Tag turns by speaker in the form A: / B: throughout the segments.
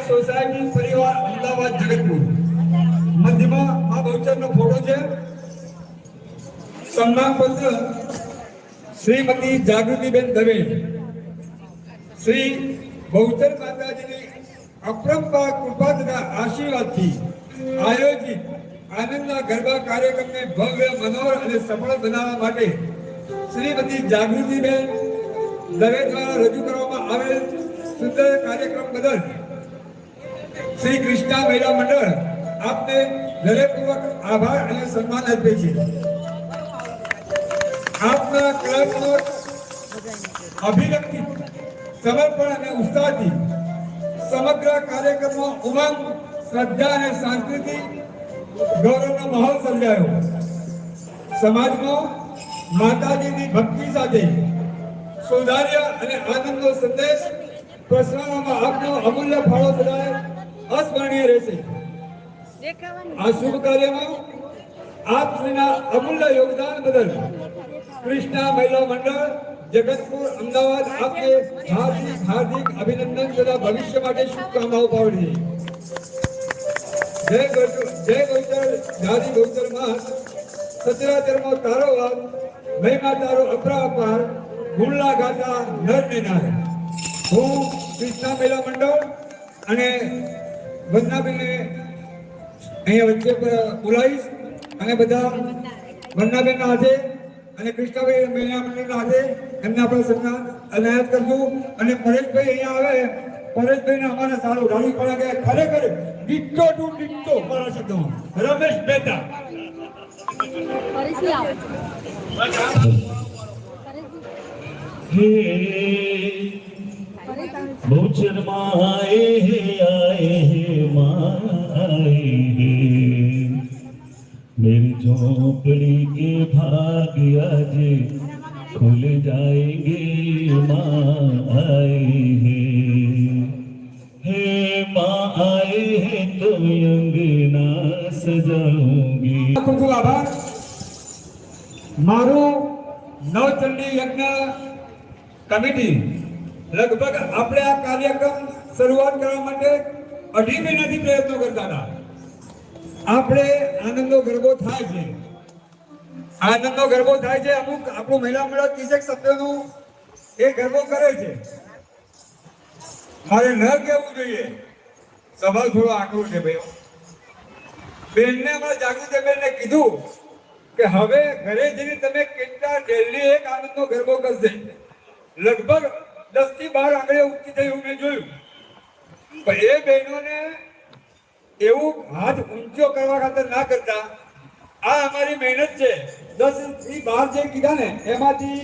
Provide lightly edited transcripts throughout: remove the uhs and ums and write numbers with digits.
A: Society परिवार अमदावाद जगतपुर मध्यमा आ Bahuchar no photo है। सम्मान पत्र श्रीमती जागृतिबेन दवे श्री बहुचर माताजी की अपरंपार कृपा तथा आशीर्वाद थी आयोजित आनंदना गरबा कार्यक्रम में भव्य मनोहर और सफल बनावा माटे श्रीमती जागृतिबेन दवे द्वारा रजू करवामां आवेल सुंदर कार्यक्रम बदल श्री कृष्णा महिला मंडल आपने हृदयपूर्वक आभार और सम्मान अर्पे छे। आपना कलात्मक अभिव्यक्ति समर्पण और उत्साह थी समग्र कार्यक्रम में उमंग श्रद्धा और सांस्कृतिक गौरव माहौल सर्जायो। समाज में माताजी की भक्ति साथे सौंदर्य और आनंद नो संदेश प्रसरवामां आपनो अमूल्य फाळो सदाय अस्मरणीय रहेशे। आ शुभ कार्य में आप श्रीना अमूल्य योगदान बदल कृष्णा महिला मंडल जगतपुर अमदावाद आपके हार्दिक हार्दिक अभिनंदन तथा भविष्य माटे शुभकामनाओं पावड़ी। जय गौचर जाति गौचर मास सचराचर में तारो वाद महिमा तारो अपरापार गुणला गाता नर ने नार हूँ कृष्णा महिला मंडल अने वंदनाबेन अहीं वच्चे बोलावीश अने बधा वंदनाबेन हाथे अने कृष्णाभाई महिला मंडल हाथे एमने आपणे सन्मान अनायत करशुं। अने परेशभाई अहीं आवे परेशभाई ने अमारे सारू राणी पड़ा के खरेखर डिट्टो टू डिट्टो मारा शब्दों रमेश मेहता परेशजी आओ
B: बहुचर माए माए मेरी झोंपड़ी के भाग्य आज खुल जाएंगे माँ आए हे माँ आए हैं तो अंगना सजाऊंगी।
A: खूब खूब आभार। मारू नवचंडी यज्ञ कमिटी लगभग આપણે આ કાર્યક્રમ શરૂઆત કરવા માટે 2.5 મહિનાથી પ્રયત્નો કરતા હતા। આપણે આનંદનો ગરબો થાય છે અમુક આપણું મહિલા મંડળ 30 સભ્યોનું એ ગરબો કરે છે। મારે ન કહેવું જોઈએ સવાલ થોડો આકરો છે ભાઈ। બેનને અમારા જાગૃતિબેનને કીધું કે હવે ઘરે જઈને તમે કેટલા ડેલી એક આનંદનો ગરબો કરશે। લગભગ 10 થી 12 આંગળીઓ ઉઠી થઈ હું પણ એ બહેનોને એવું હાથ ઊંચો કરવા ખાતર ના કરતા આ અમારી મહેનત છે 10 થી 12 જે કીધા ને એમાંથી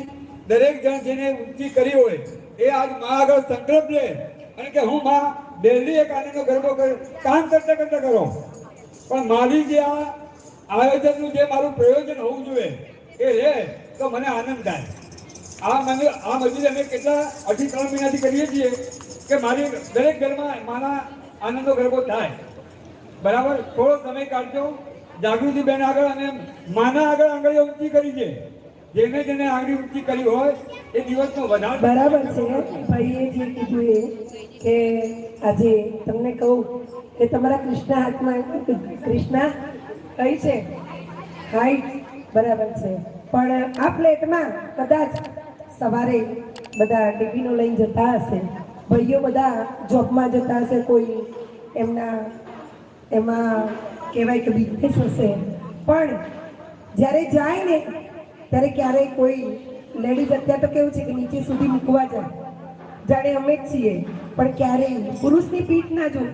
A: દરેક જણ જેને ઊંચી કરી હોય એ આજ મા આગળ સંકલ્પ લે અને કે હું મા ડેલી એક આનંદનો ગરબો કામ કરતા કરતા કરો પણ મારી જે આ આયોજનનું જે મારું પ્રયોજન હોવું જોઈએ એ રહે તો મને આનંદ થાય આ મજૂરી અમે કેટલા 2.5-3 મહિનાથી કરીએ છીએ કે મારી દરેક ઘરમાં મારા આનંદનો ગરબો થાય બરાબર થોડો સમય કાઢજો જાગૃતિબેન આગળ અને માના આગળ આંગળીઓ ઊંચી કરી છે જેને જેને આંગળી ઊંચી કરી હોય એ દિવસનો વધારે
C: બરાબર છે ભાઈએ જે કીધું એ કે આજે તમને કહું કે તમારા કૃષ્ણ હાથમાં કૃષ્ણ કઈ છે હાઈટ બરાબર છે પણ આ ફ્લેટમાં કદાચ સવારે બધા ટિફિનો લઈને જતા હશે ભાઈઓ બધા જોબમાં જતા હશે કોઈ એમાં કહેવાય કે બિઝનેસ હશે પણ જ્યારે જાય ને ત્યારે ક્યારેય કોઈ લેડીઝ અત્યારે તો કેવું છે કે નીચે સુધી મૂકવા જાય જાણે અમે જ છીએ પણ ક્યારેય પુરુષની પીઠ ના જો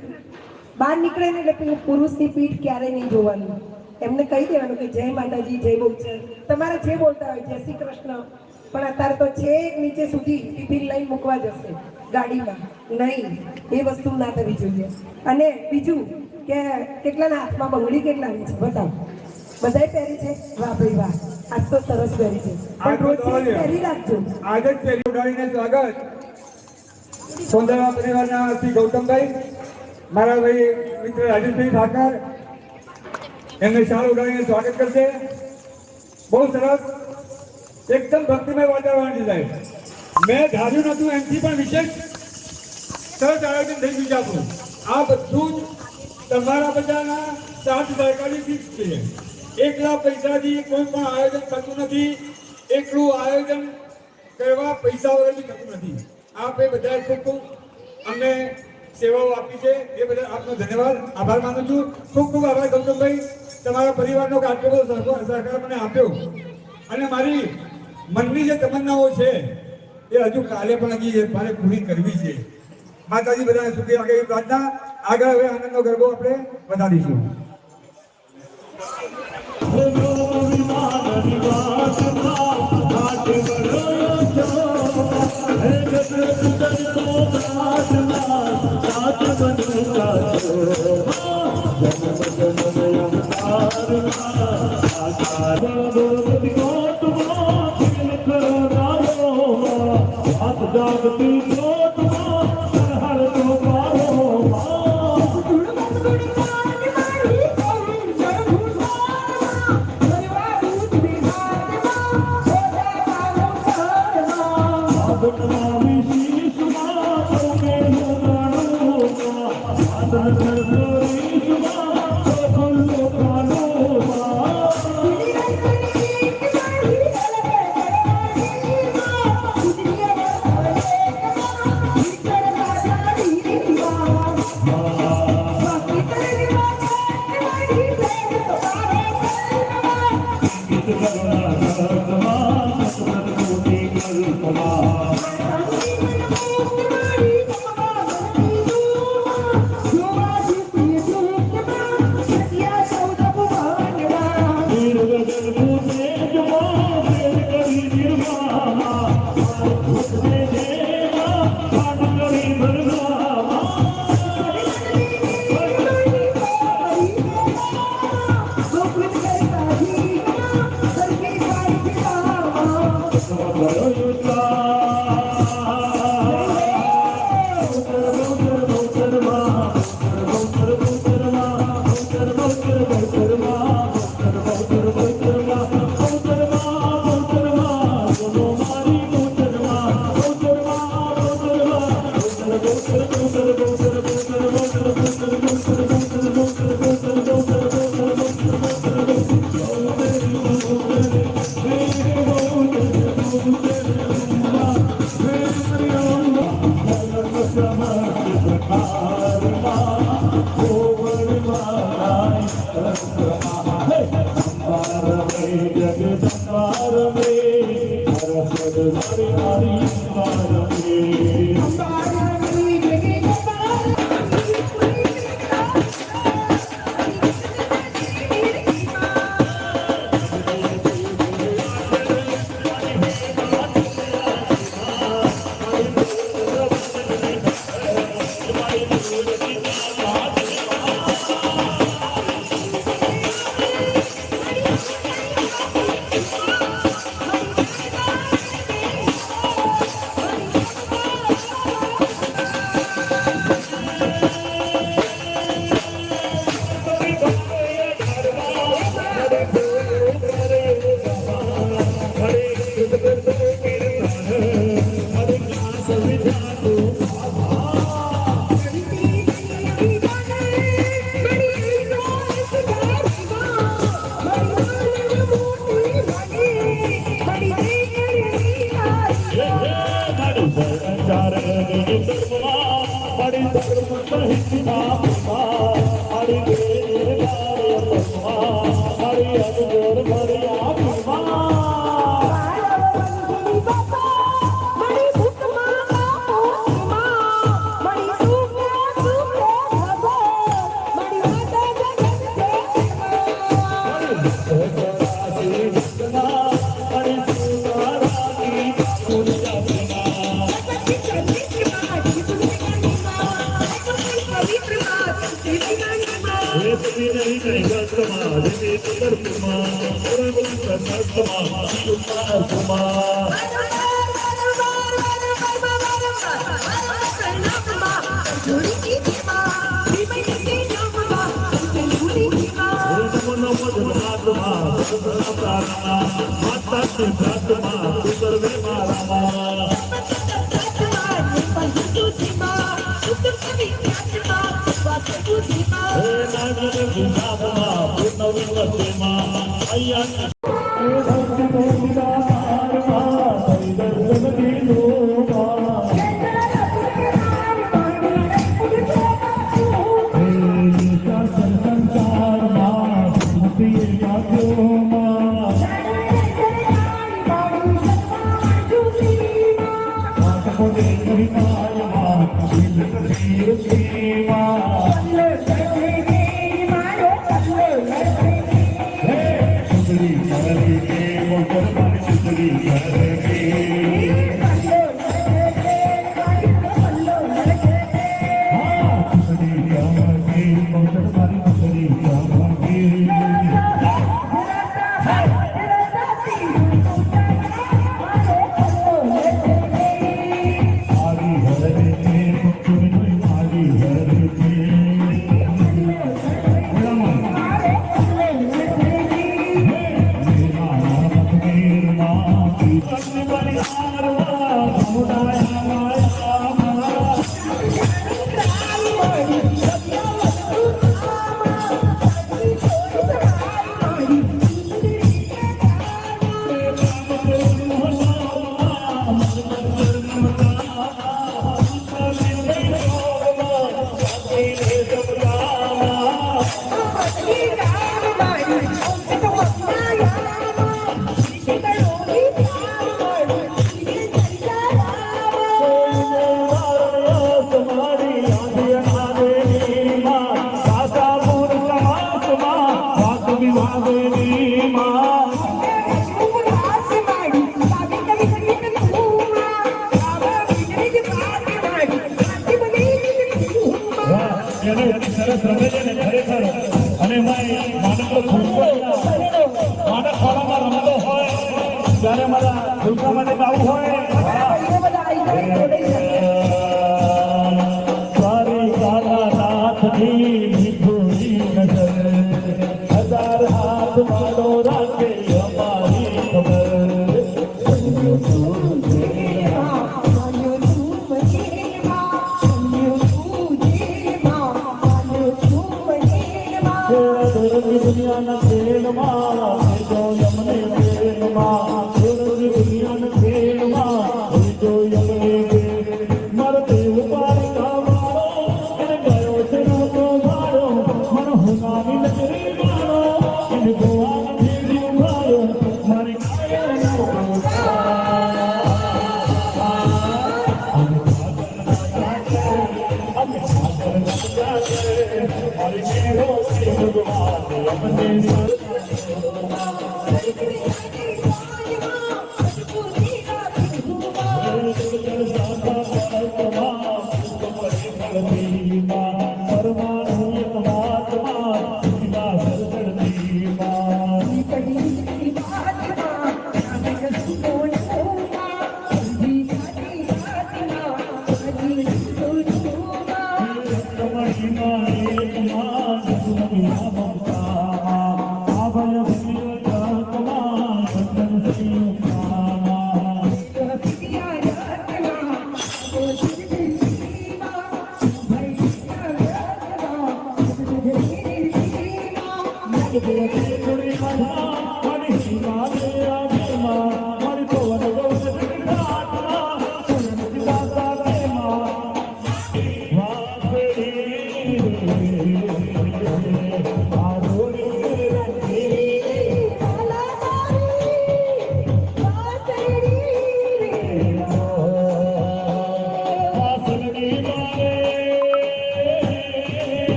C: બહાર નીકળે ને એટલે પુરુષની પીઠ ક્યારેય નહીં જોવાની એમને કહી દેવાનું કે જય માતાજી જય બહુચર તમારે જે બોલતા હોય જય શ્રી કૃષ્ણ પણ અત્યારે તો છેક નીચે સુધી ટિફિન લઈને મૂકવા જશે ગાડીમાં નહીં એ વસ્તુ ના થવી જોઈએ અને બીજું કે કેટલાના હાથમાં બંગડી કેટલાની છે બતાવો બધાય પહેરી છે વાહ ભાઈ વાહ આજ તો સરસ પહેરી છે પણ રોજ પહેરી રાખજો
A: આજે જ પહેરી ઉડાડીને સ્વાગત સોંદરવા પરિવારના શ્રી ગૌતમભાઈ મારા ભાઈ મિત્ર રાજેશભાઈ ઠાકર એમને શાલ ઉડાડીને સ્વાગત કરશે બહુ સરસ એકદમ ભક્તિમય વાતાવરણ છે સાહેબ મેં ધાર્યું નતું એમથી પણ વિશેષ સરસ આયોજન થઈ ગયું છે આપણું આ બધું જ તમારા બધાના સાથ સહકારી ફિક્સ છે એકલા પૈસાથી કોઈ પણ આયોજન થતું નથી એકલું આયોજન કરવા પૈસા વગરથી થતું નથી આપે બધાએ ખૂબ ખૂબ અમને સેવાઓ આપી છે એ બધા આપનો ધન્યવાદ આભાર માનું છું ખૂબ ખૂબ આભાર ગૌતમભાઈ તમારા પરિવારનો આટલો બધો સહકાર મને આપ્યો અને મારી મનની જે તમન્નાઓ છે એ હજુ કાલે પણ હજી મારે પૂરી કરવી છે માતાજી બધાને સુખી રાખે એવી પ્રાર્થના આગળ હવે આનંદનો ગરબો આપણે વધારીશું
B: મારી ધર્મ સહિત મારી મારી અજોડ મારી આત્મા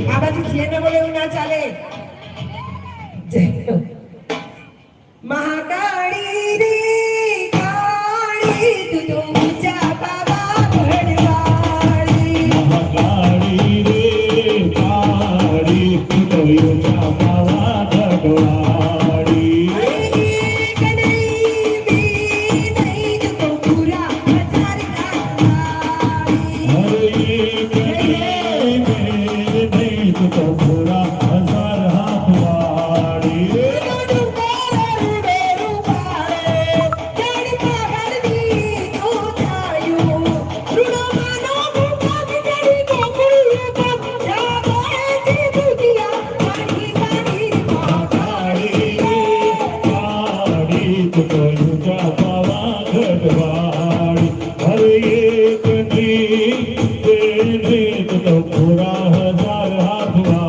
C: આ બાજુ ખેને બોલે એવું ના ચાલે. જય મહાકાળી રે કાળી તું તો ઊંચા બાબા ભણવાળી.
B: મહાકાળી રે કાળી તું તો ઊંચા બાબા ભણવાળી.
C: એક નહીં બે નહીં તું તો પૂરા હજાર કાળી.
B: એક નહીં તું તો પૂરા હજાર હાથવાળી.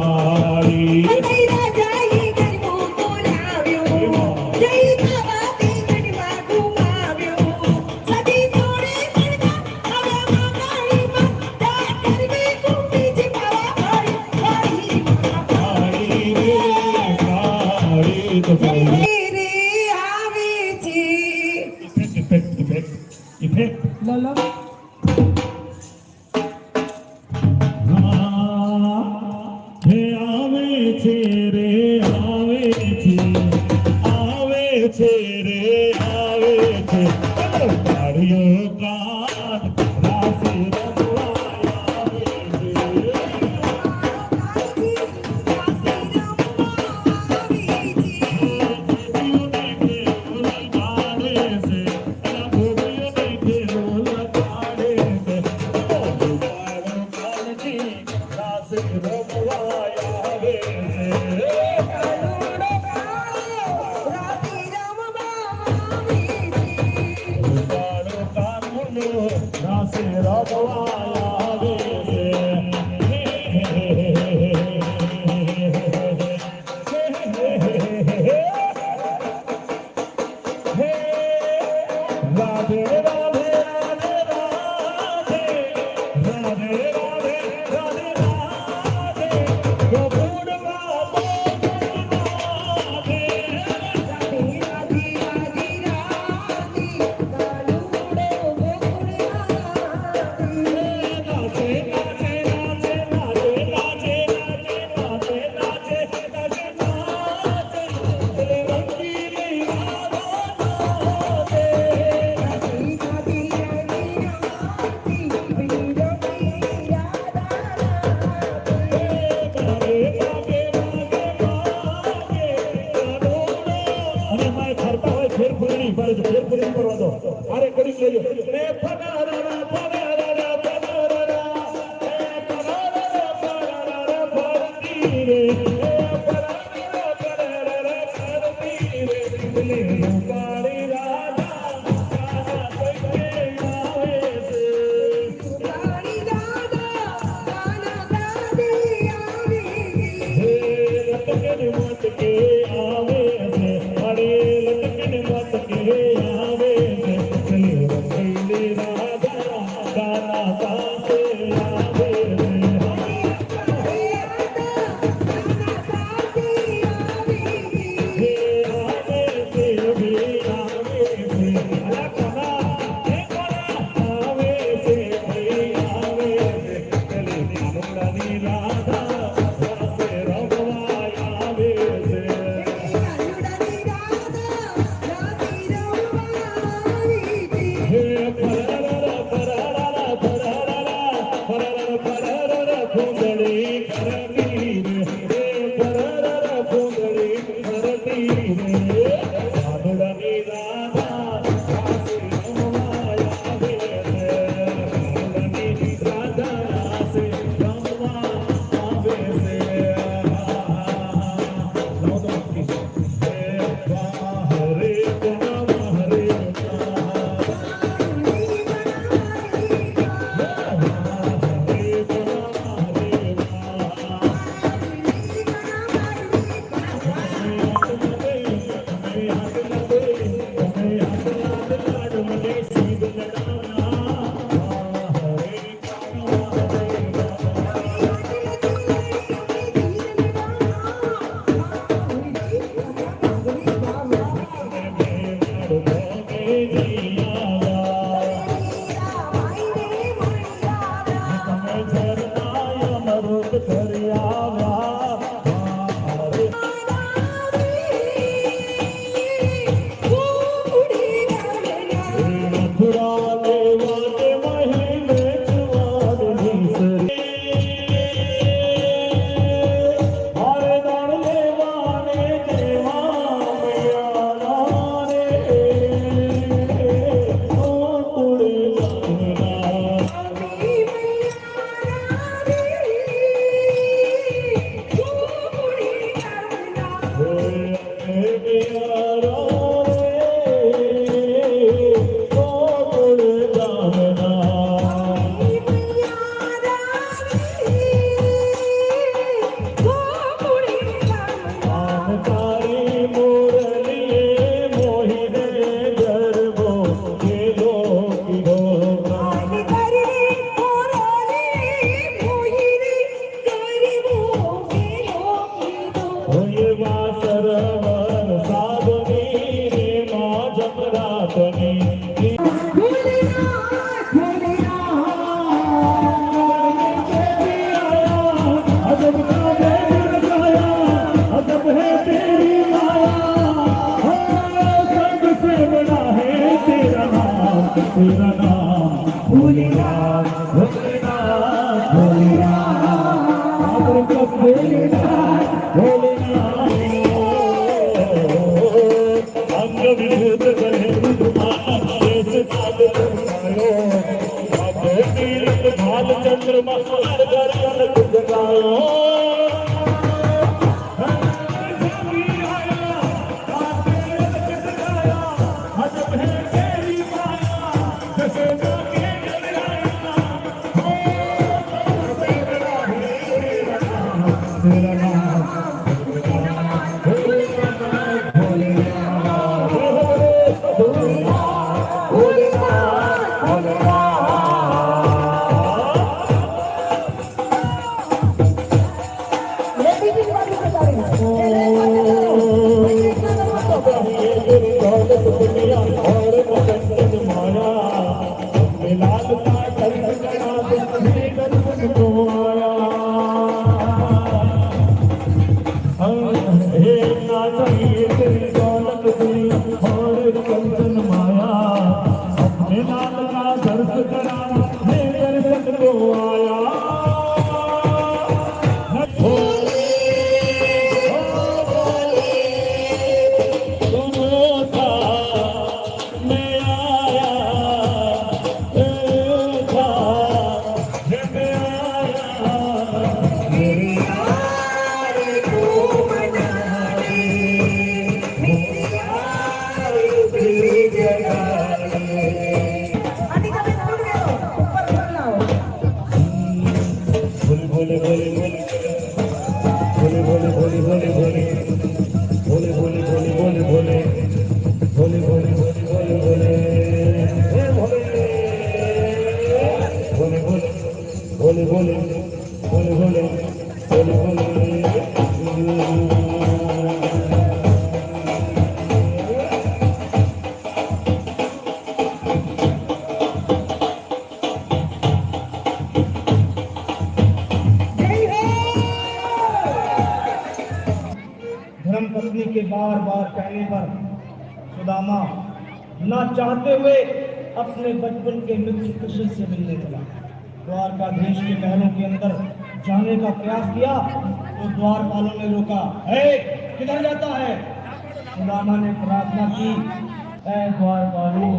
B: ફેરફૂરની ફરજ ફેરફૂરી કરવા દો અરે કરી લેજો એ ફરારા ફરારા ફરારા એ ફરારા ફરારા ફરતી રે એ ફરારા ફરારા ફરતી રે દિલે રૂપાળી રાધા રાધા કોઈ આવે છે
C: રૂપાળી રાધા ગાના ગાતી આવી
B: હે લટકન મટકે આવે છે અરે લટકન મટકે આવે છે ચલે રૂપાળી રાધા ગાના ગાતે આવે છે હે આવે છે ભી આવે છે અલા કના હે કોના આવે છે ભી આવે છે ચલે રૂપાળી રાધા રાસે રમવા આવે છે હે ફરારા ફરારા ફરારા ફરારા ફરારા ફૂંદડી કરતી રે હે ફરારા ફૂંદડી કરતી રે આદુડાની રાધા રાસે રમવા આવે છે આદુડાની રાધા રાસે રમવા આવે છે હે હરે કોના હરે तेरा नाम भोलेनाथ भोलेनाथ भोलेनाथ भोलेनाथ भोलेनाथ अंग विभूत गले देश काल करवायो बाबे तीर्थ भाल चंद्रमा हर घर कनक जगायो तेरा नाम कहने पर सुदामा ना चाहते हुए अपने बचपन के मित्र कृष्ण से मिलने चला। द्वारकाधीश के महलों के अंदर जाने का प्रयास किया तो द्वारपालों ने रोका। किधर जाता है? सुदामा ने प्रार्थना की, द्वारपालों,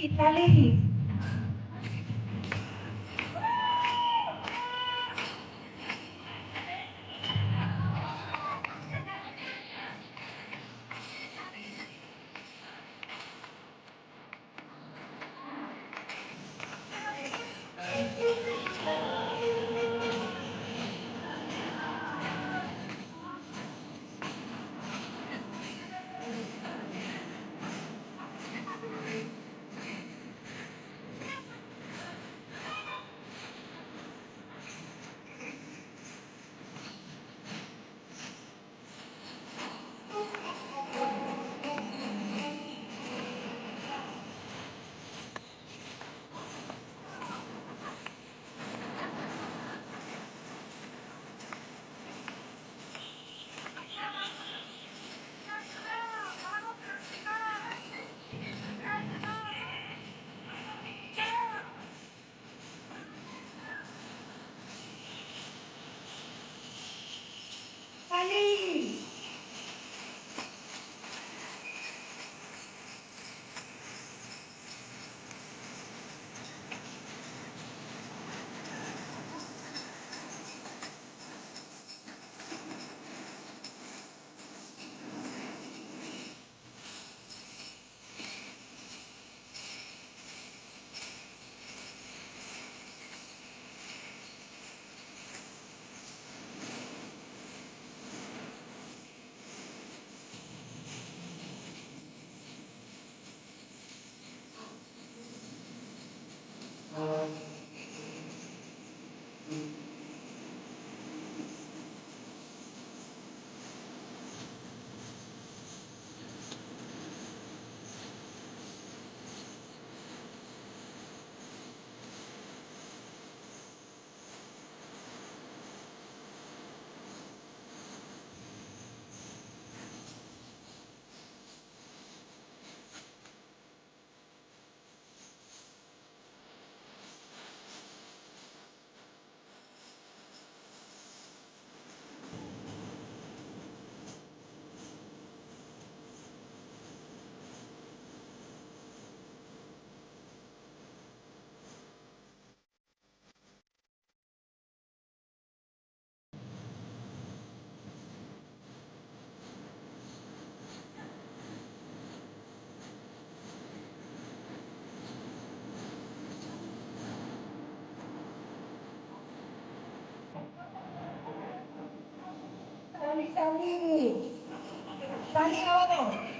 C: Italy. Tali आओ.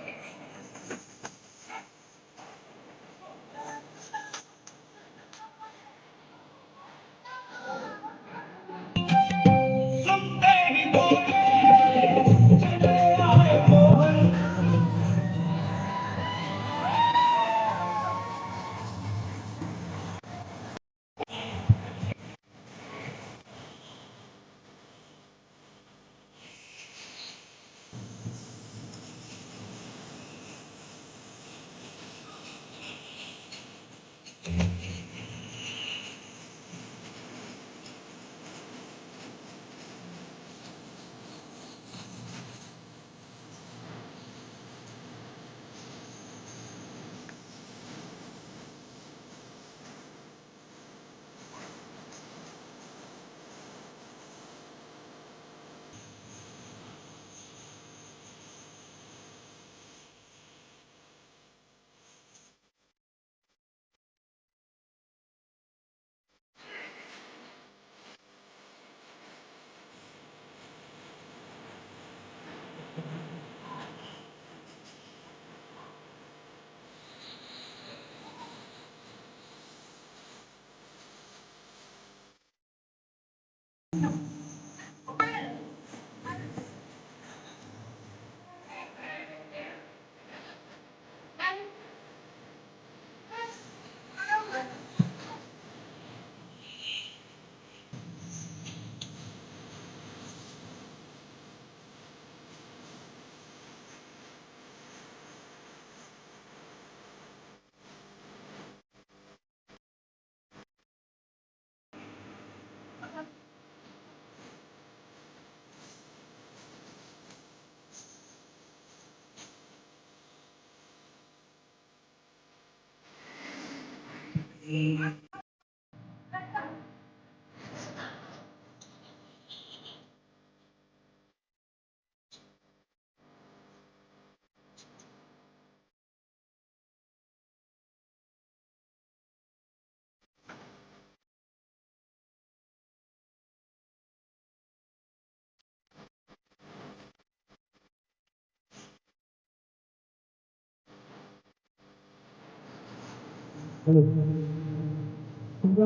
B: Udah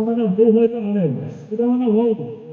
B: mana? Udah mana? Udah mana?